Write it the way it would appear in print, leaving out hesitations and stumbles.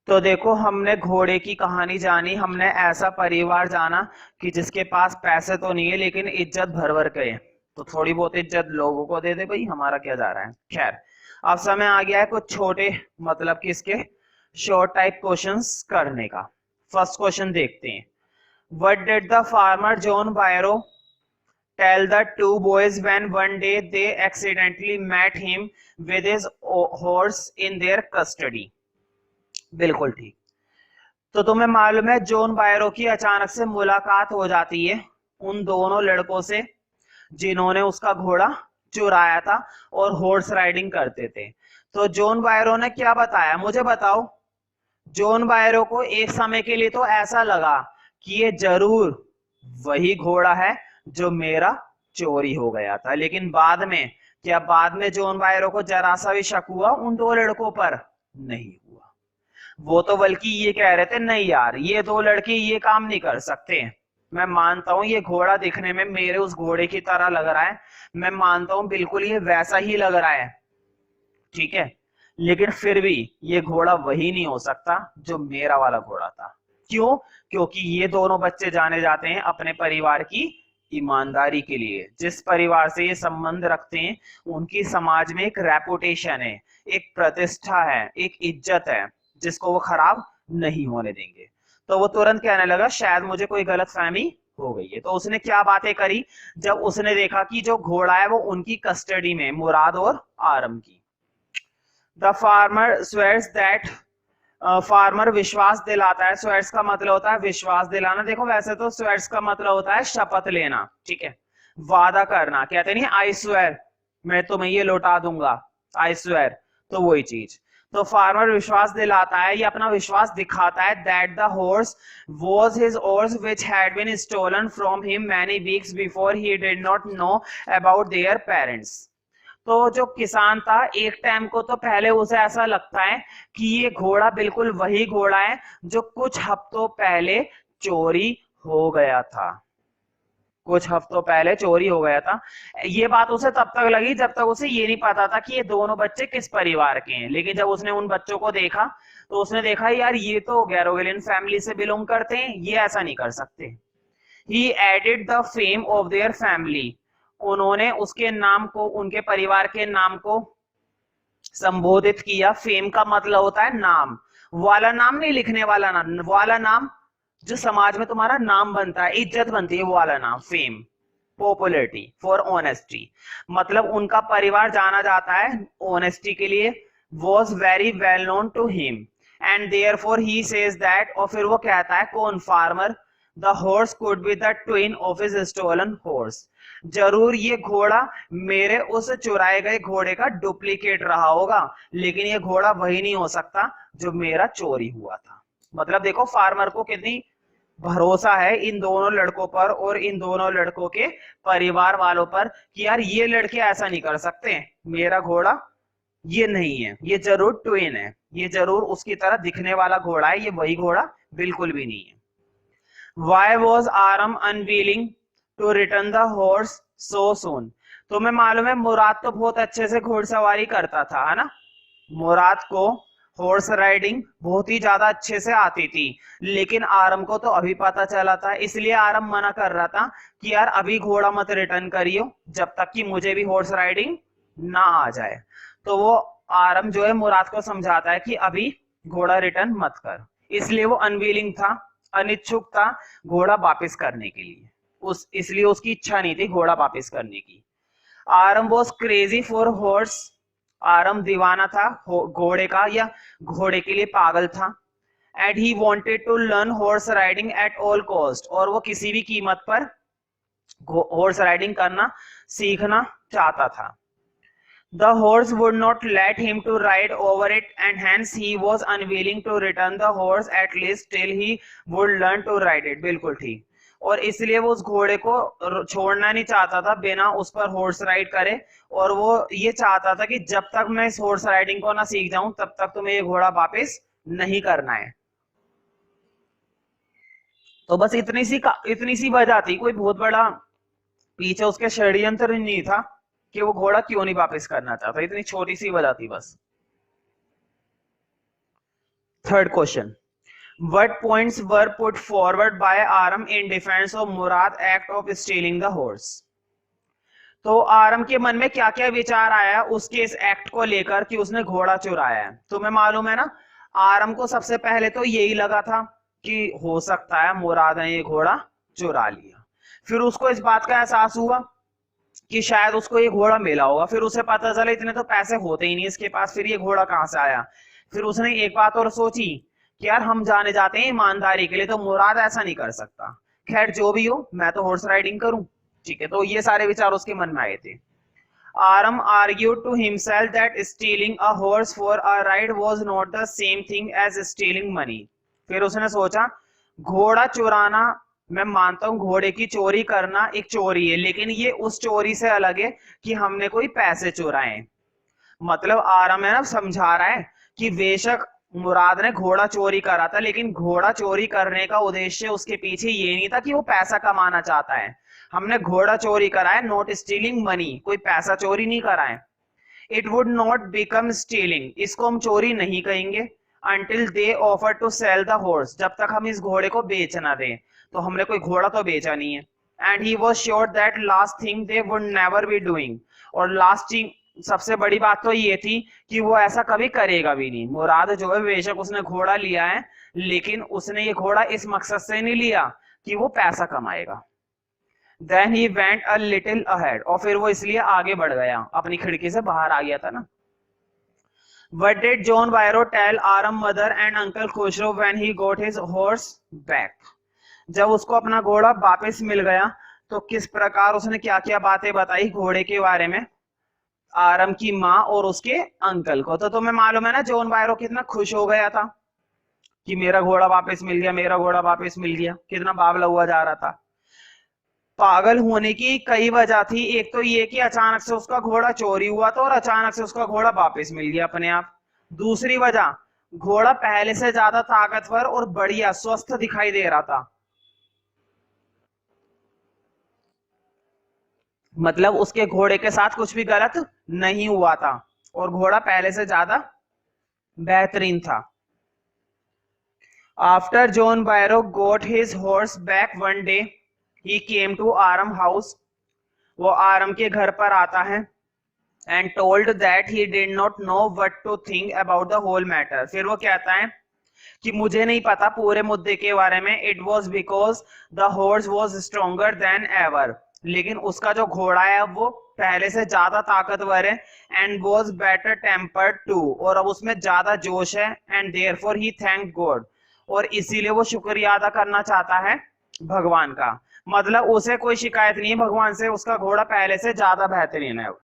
तो देखो, हमने घोड़े की कहानी जानी, हमने ऐसा परिवार जाना कि जिसके पास पैसे तो नहीं है लेकिन इज्जत भर भर के है। तो थोड़ी बहुत इज्जत लोगों को दे दे भाई, हमारा क्या जा रहा है। खैर, अब समय आ गया है कुछ छोटे, मतलब कि इसके शॉर्ट टाइप क्वेश्चंस करने का। फर्स्ट क्वेश्चन देखते हैं। What did the farmer John बायरो tell the two boys when one day they accidentally met him with his horse in their custody? बिल्कुल ठीक। तो तुम्हें मालूम है, जॉन बायरो की अचानक से मुलाकात हो जाती है उन दोनों लड़कों से जिन्होंने उसका घोड़ा चुराया था और हॉर्स राइडिंग करते थे। तो जॉन बायरो ने क्या बताया, मुझे बताओ। जॉन बायरो को एक समय के लिए तो ऐसा लगा कि ये जरूर वही घोड़ा है जो मेरा चोरी हो गया था, लेकिन बाद में, क्या बाद में जॉन बायरो को जरा सा भी शक हुआ उन दो लड़कों पर? नहीं हुआ। वो तो बल्कि ये कह रहे थे, नहीं यार, ये दो लड़के ये काम नहीं कर सकते। मैं मानता हूं ये घोड़ा दिखने में मेरे उस घोड़े की तरह लग रहा है, मैं मानता हूं बिल्कुल ये वैसा ही लग रहा है, ठीक है, लेकिन फिर भी ये घोड़ा वही नहीं हो सकता जो मेरा वाला घोड़ा था। क्यों? क्योंकि ये दोनों बच्चे जाने जाते हैं अपने परिवार की ईमानदारी के लिए। जिस परिवार से ये संबंध रखते हैं उनकी समाज में एक रेपुटेशन है, एक प्रतिष्ठा है, एक इज्जत है, जिसको वो खराब नहीं होने देंगे। तो वो तुरंत कहने लगा शायद मुझे कोई गलतफहमी हो गई है। तो उसने क्या बातें करी जब उसने देखा कि जो घोड़ा है वो उनकी कस्टडी में, मुराद और आरम की। The farmer swears that, farmer विश्वास दिलाता है। स्वेयर्स का मतलब होता है विश्वास दिलाना। देखो वैसे तो स्वेयर्स का मतलब होता है शपथ लेना, ठीक है, वादा करना। कहते नहीं आई स्वेयर, मैं तुम्हें ये लौटा दूंगा, आई स्वेयर, तो वही चीज। तो फार्मर विश्वास दिलाता है, ये अपना विश्वास दिखाता है that the horse was his horse which had been stolen from him many weeks before he did not know about their parents। तो जो किसान था, एक टाइम को तो पहले उसे ऐसा लगता है कि ये घोड़ा बिल्कुल वही घोड़ा है जो कुछ हफ्तों पहले चोरी हो गया था, कुछ हफ्तों पहले चोरी हो गया था। ये बात उसे तब तक लगी जब तक उसे ये नहीं पता था कि ये दोनों बच्चे किस परिवार के हैं। लेकिन जब उसने उन बच्चों को देखा तो उसने देखा यार ये तो गैरोगेलियन फैमिली से बिलोंग करते हैं, ये ऐसा नहीं कर सकते। He added the fame of their family। उन्होंने उसके नाम को, उनके परिवार के नाम को संबोधित किया। फेम का मतलब होता है नाम वाला, नाम नहीं लिखने वाला नाम, वाला नाम जो समाज में तुम्हारा नाम बनता है, इज्जत बनती है, वो वाला नाम फेम। पॉपुलरिटी फॉर ऑनेस्टी, मतलब उनका परिवार जाना जाता है ऑनेस्टी के लिए। Was very well known to him and therefore फॉर ही सेज दैट, और फिर वो कहता है कौन, farmer, the horse could be the twin of his stolen horse. जरूर ये घोड़ा मेरे उस चुराए गए घोड़े का डुप्लीकेट रहा होगा, लेकिन ये घोड़ा वही नहीं हो सकता जो मेरा चोरी हुआ था। मतलब देखो फार्मर को कितनी भरोसा है इन दोनों लड़कों पर और इन दोनों लड़कों के परिवार वालों पर कि यार ये लड़के ऐसा नहीं कर सकते, मेरा घोड़ा ये नहीं है, ये जरूर ट्विन है, ये जरूर उसकी तरह दिखने वाला घोड़ा है, ये वही घोड़ा बिल्कुल भी नहीं है। Why was Aram unwilling to return the horse so soon? तुम्हें मालूम है मुराद तो बहुत अच्छे से घुड़सवारी करता था, है ना। मुराद को हॉर्स राइडिंग बहुत ही ज्यादा अच्छे से आती थी, लेकिन आरम को तो अभी पता चला था, इसलिए आरम मना कर रहा था कि यार अभी घोड़ा मत रिटर्न करियो जब तक कि मुझे भी हॉर्स राइडिंग ना आ जाए। तो वो आरम जो है मुराद को समझाता है कि अभी घोड़ा रिटर्न मत कर, इसलिए वो अनविलिंग था, अनिच्छुक था घोड़ा वापस करने के लिए। उस इसलिए उसकी इच्छा नहीं थी घोड़ा वापस करने की। आरम वॉज क्रेजी फॉर हॉर्स, आरम दीवाना था घोड़े का, या घोड़े के लिए पागल था। And he wanted to learn horse riding at all cost, और वो किसी भी कीमत पर हॉर्स राइडिंग करना सीखना चाहता था। The horse would not let him to ride over it and hence he was unwilling to return the horse at least till he would learn to ride it। बिल्कुल ठीक। और इसलिए वो उस घोड़े को छोड़ना नहीं चाहता था बिना उस पर हॉर्स राइड करे, और वो ये चाहता था कि जब तक मैं इस हॉर्स राइडिंग को ना सीख जाऊं तब तक तुम्हें ये घोड़ा वापस नहीं करना है। तो बस इतनी सी वजह थी, कोई बहुत बड़ा पीछे उसके षड्यंत्र नहीं था कि वो घोड़ा क्यों नहीं वापस करना चाहता, इतनी छोटी सी वजह थी बस। Third question, what points were put forward by Aram in defense of Murad act of stealing the horse? तो आरम के मन में क्या क्या विचार आया उसके इस एक्ट को लेकर कि उसने घोड़ा चुराया है। तुम्हें मालूम है ना, आरम को सबसे पहले तो यही लगा था कि हो सकता है मुराद ने ये घोड़ा चुरा लिया। फिर उसको इस बात का एहसास हुआ कि शायद उसको ये घोड़ा मिला होगा। फिर उसे पता चला इतने तो पैसे होते ही नहीं इसके पास, फिर ये घोड़ा कहां से आया। फिर उसने एक बात और सोची कि यार हम जाने जाते हैं ईमानदारी के लिए, तो मुराद ऐसा नहीं कर सकता। खैर जो भी हो, मैं तो हॉर्स राइडिंग करूं। ठीक है, तो ये सारे विचार उसके मन में आए थे। Aram argued to himself that stealing a horse for a ride was not the same thing as stealing money. फिर उसने सोचा घोड़ा चुराना, मैं मानता हूं घोड़े की चोरी करना एक चोरी है, लेकिन ये उस चोरी से अलग है कि हमने कोई पैसे चुराए। मतलब आरम है ना समझा रहा है कि बेशक मुराद ने घोड़ा चोरी करा था, लेकिन घोड़ा चोरी करने का उद्देश्य उसके पीछे ये नहीं था कि वो पैसा कमाना चाहता है। हमने घोड़ा चोरी करा है, नॉट स्टीलिंग मनी, कोई पैसा चोरी नहीं करा है। It would not become stealing, इसको हम चोरी नहीं कहेंगे, until they offer to sell the horse, जब तक हम इस घोड़े को बेच ना दें। तो हमने कोई घोड़ा तो बेचा नहीं है। And he was sure that last thing they would never be doing, और लास्ट थिंग सबसे बड़ी बात तो ये थी कि वो ऐसा कभी करेगा भी नहीं। मुराद जो है बेशक उसने घोड़ा लिया है, लेकिन उसने ये घोड़ा इस मकसद से नहीं लिया कि वो पैसा कमाएगा। Then he went a little ahead, और फिर वो इसलिए आगे बढ़ गया, अपनी खिड़की से बाहर आ गया था ना। What did John Byro tell Aram mother and Uncle Khosrow when he got his horse back? जब उसको अपना घोड़ा वापस मिल गया तो किस प्रकार उसने क्या क्या बातें बताई घोड़े के बारे में आरम की माँ और उसके अंकल को। तो तुम्हें मालूम है ना जॉन बायरो कितना खुश हो गया था कि मेरा घोड़ा वापस मिल गया, मेरा घोड़ा वापस मिल गया, कितना बावला हुआ जा रहा था। पागल होने की कई वजह थी, एक तो ये कि अचानक से उसका घोड़ा चोरी हुआ था और अचानक से उसका घोड़ा वापस मिल गया अपने आप। दूसरी वजह, घोड़ा पहले से ज्यादा ताकतवर और बढ़िया स्वस्थ दिखाई दे रहा था। मतलब उसके घोड़े के साथ कुछ भी गलत नहीं हुआ था और घोड़ा पहले से ज्यादा बेहतरीन था। After John Byro got his horse back one day he came to Aram house, वो आरम के घर पर आता है and told that he did not know what to think about the whole matter. फिर वो कहता है कि मुझे नहीं पता पूरे मुद्दे के बारे में। It was because the horse was stronger then ever, लेकिन उसका जो घोड़ा है वो पहले से ज्यादा ताकतवर है। And was better tempered too, और अब उसमें ज्यादा जोश है। And therefore he thank God, और इसीलिए वो शुक्रिया अदा करना चाहता है भगवान का। मतलब उसे कोई शिकायत नहीं है भगवान से, उसका घोड़ा पहले से ज्यादा बेहतरीन है।